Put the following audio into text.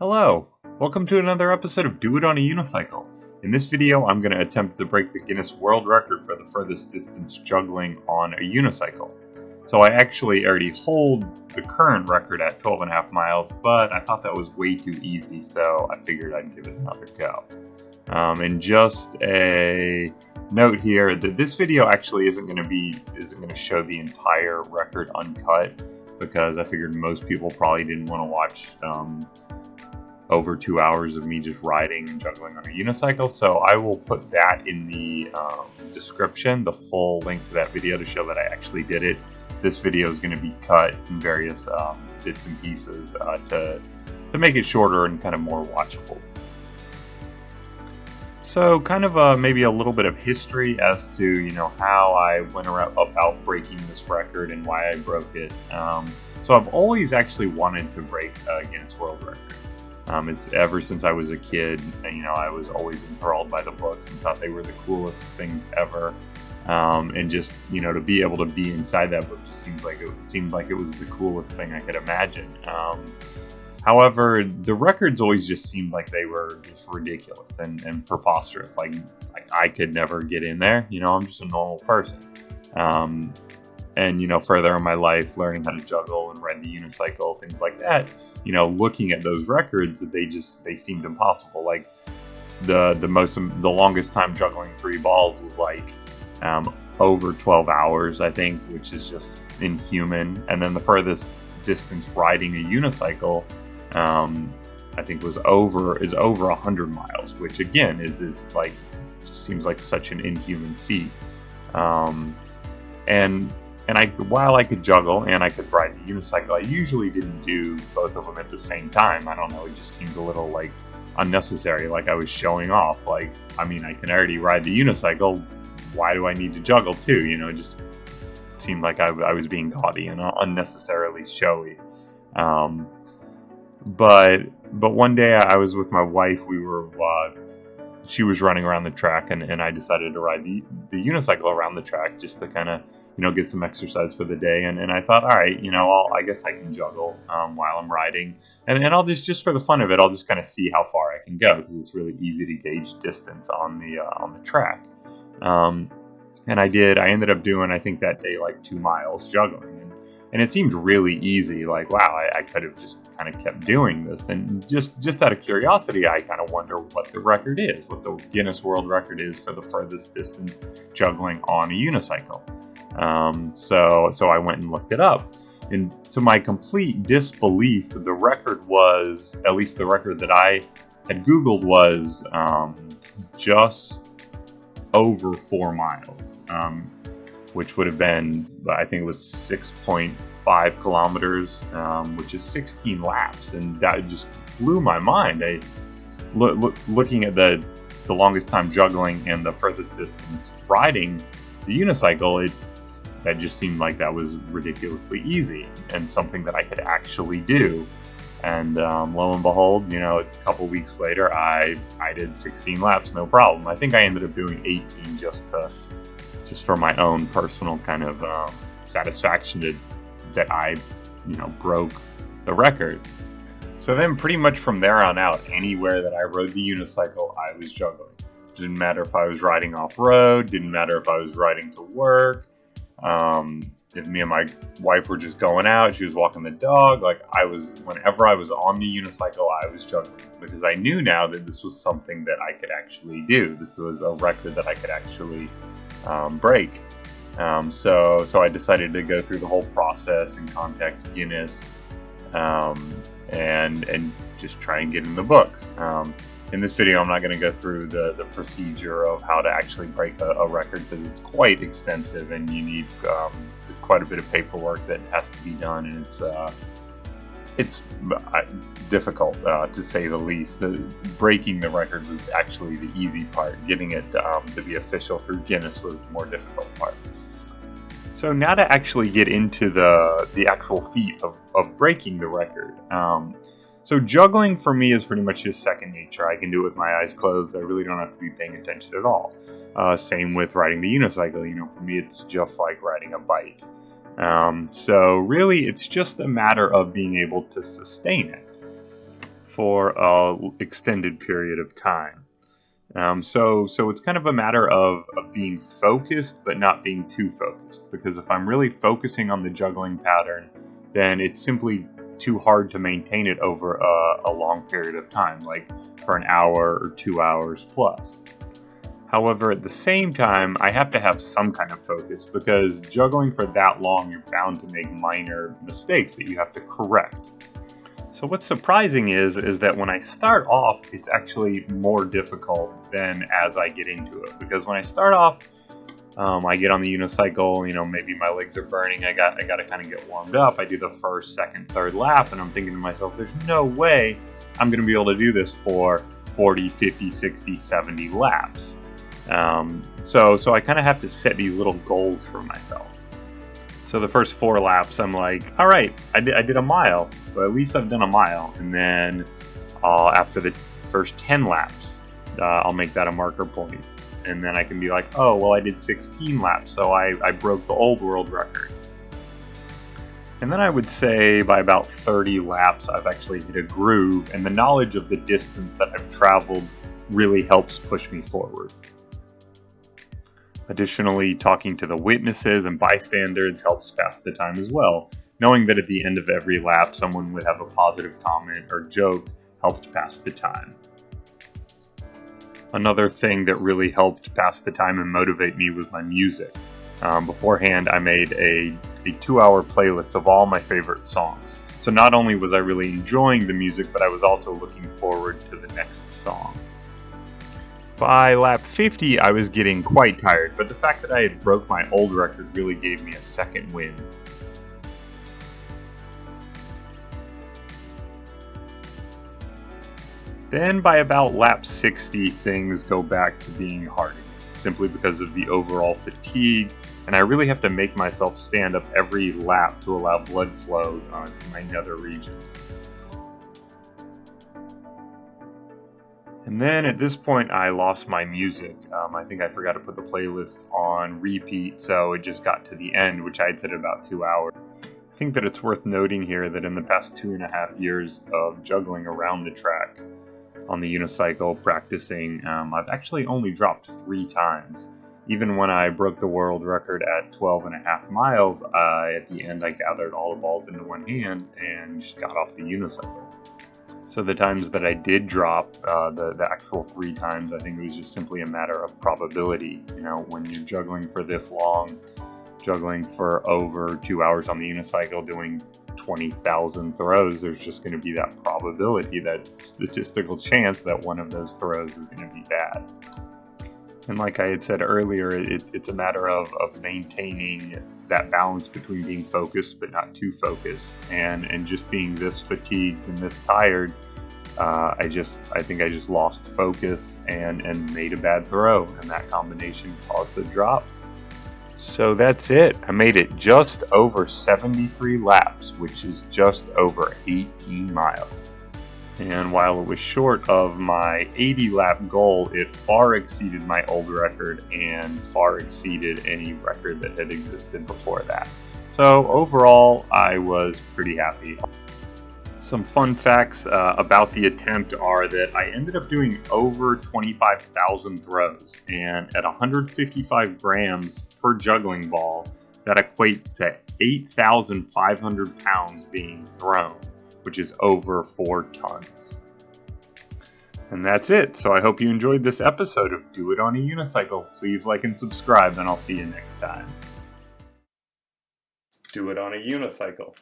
Hello, welcome to another episode of Do It on a Unicycle. In this video, I'm going to attempt to break the Guinness World Record for the furthest distance juggling on a unicycle. So I actually already hold the current record at 12.5 miles, but I thought that was way too easy, so I figured I'd give it another go. And just a note here that this video actually isn't going to show the entire record uncut, because I figured most people probably didn't want to watch over 2 hours of me just riding and juggling on a unicycle. So I will put that in the description, the full link to that video to show that I actually did it. This video is going to be cut in various bits and pieces to make it shorter and kind of more watchable. So kind of maybe a little bit of history as to how I went about breaking this record and why I broke it. So I've always actually wanted to break a Guinness World Record. It's ever since I was a kid. I was always enthralled by the books and thought they were the coolest things ever. And just to be able to be inside that book just seemed like it was the coolest thing I could imagine. However, the records always just seemed like they were just ridiculous and preposterous. Like I could never get in there. I'm just a normal person. And further in my life, learning how to juggle and ride the unicycle, things like that, looking at those records, they seemed impossible. Like the longest time juggling 3 balls was like over 12 hours, I think, which is just inhuman. And then the furthest distance riding a unicycle, I think is over 100 miles, which again is like, just seems like such an inhuman feat. While I could juggle and I could ride the unicycle, I usually didn't do both of them at the same time. I don't know, it just seemed a little like unnecessary, like I was showing off. Like, I can already ride the unicycle, why do I need to juggle too? It just seemed like I was being gaudy and unnecessarily showy. But one day I was with my wife. She was running around the track, and I decided to ride the unicycle around the track just to kind of get some exercise for the day. And I thought, all right, I guess I can juggle while I'm riding, and I'll just for the fun of it, I'll just kind of see how far I can go, because it's really easy to gauge distance on the track. And I did. I ended up doing, I think that day, like 2 miles juggling. And it seemed really easy. Like, wow, I could have just kind of kept doing this. And just out of curiosity, I kind of wonder what the record is, what the Guinness World Record is for the furthest distance juggling on a unicycle. So I went and looked it up. And to my complete disbelief, the record was, at least the record that I had Googled, was just over 4 miles. Which would have been, I think it was 6.5 kilometers, which is 16 laps. And that just blew my mind. Looking at the longest time juggling and the furthest distance riding the unicycle, that just seemed like that was ridiculously easy and something that I could actually do. And lo and behold, a couple weeks later, I did 16 laps, no problem. I think I ended up doing 18 just for my own personal kind of satisfaction that I, broke the record. So then pretty much from there on out, anywhere that I rode the unicycle, I was juggling. Didn't matter if I was riding off-road, didn't matter if I was riding to work. If me and my wife were just going out, she was walking the dog, whenever I was on the unicycle, I was juggling, because I knew now that this was something that I could actually do. This was a record that I could actually break. So I decided to go through the whole process and contact Guinness, and just try and get in the books. In this video, I'm not going to go through the procedure of how to actually break a record, because it's quite extensive and you need quite a bit of paperwork that has to be done, and it's difficult to say the least. Breaking the record was actually the easy part. Getting it to be official through Guinness was the more difficult part. So now to actually get into the actual feat of breaking the record. So juggling for me is pretty much just second nature. I can do it with my eyes closed. I really don't have to be paying attention at all. Same with riding the unicycle. For me, it's just like riding a bike. So really, it's just a matter of being able to sustain it. for a extended period of time. So it's kind of a matter of being focused, but not being too focused. Because if I'm really focusing on the juggling pattern, then it's simply too hard to maintain it over a long period of time, like for an hour or 2 hours plus. However, at the same time, I have to have some kind of focus, because juggling for that long, you're bound to make minor mistakes that you have to correct. So what's surprising is that when I start off, it's actually more difficult than as I get into it. Because when I start off, I get on the unicycle, maybe my legs are burning, I got to kind of get warmed up. I do the first, second, third lap, and I'm thinking to myself, there's no way I'm going to be able to do this for 40, 50, 60, 70 laps. So I kind of have to set these little goals for myself. So the first 4 laps, I'm like, all right, I did a mile. So at least I've done a mile. And then after the first 10 laps, I'll make that a marker point. And then I can be like, oh, well, I did 16 laps. So I broke the old world record. And then I would say by about 30 laps, I've actually hit a groove. And the knowledge of the distance that I've traveled really helps push me forward. Additionally, talking to the witnesses and bystanders helps pass the time as well. Knowing that at the end of every lap, someone would have a positive comment or joke helped pass the time. Another thing that really helped pass the time and motivate me was my music. Beforehand, I made a 2-hour playlist of all my favorite songs. So not only was I really enjoying the music, but I was also looking forward to the next song. By lap 50, I was getting quite tired, but the fact that I had broke my old record really gave me a second win. Then by about lap 60, things go back to being hard again, simply because of the overall fatigue, and I really have to make myself stand up every lap to allow blood flow to my nether regions. And then at this point, I lost my music. I think I forgot to put the playlist on repeat, so it just got to the end, which I had set at about 2 hours. I think that it's worth noting here that in the past 2.5 years of juggling around the track on the unicycle, practicing, I've actually only dropped 3 times. Even when I broke the world record at 12.5 miles, at the end I gathered all the balls into one hand and just got off the unicycle. So the times that I did drop, the actual 3 times, I think it was just simply a matter of probability. When you're juggling for this long, juggling for over 2 hours on the unicycle, doing 20,000 throws, there's just going to be that probability, that statistical chance that one of those throws is going to be bad. And like I had said earlier, it's a matter of maintaining that balance between being focused but not too focused, and just being this fatigued and this tired. I think I just lost focus and made a bad throw, and that combination caused the drop. So that's it. I made it just over 73 laps, which is just over 18 miles. And while it was short of my 80 lap goal, it far exceeded my old record and far exceeded any record that had existed before that. So overall, I was pretty happy. Some fun facts about the attempt are that I ended up doing over 25,000 throws, and at 155 grams per juggling ball, that equates to 8,500 pounds being thrown, which is over 4 tons. And that's it. So I hope you enjoyed this episode of Do It on a Unicycle. Please like and subscribe, and I'll see you next time. Do it on a unicycle.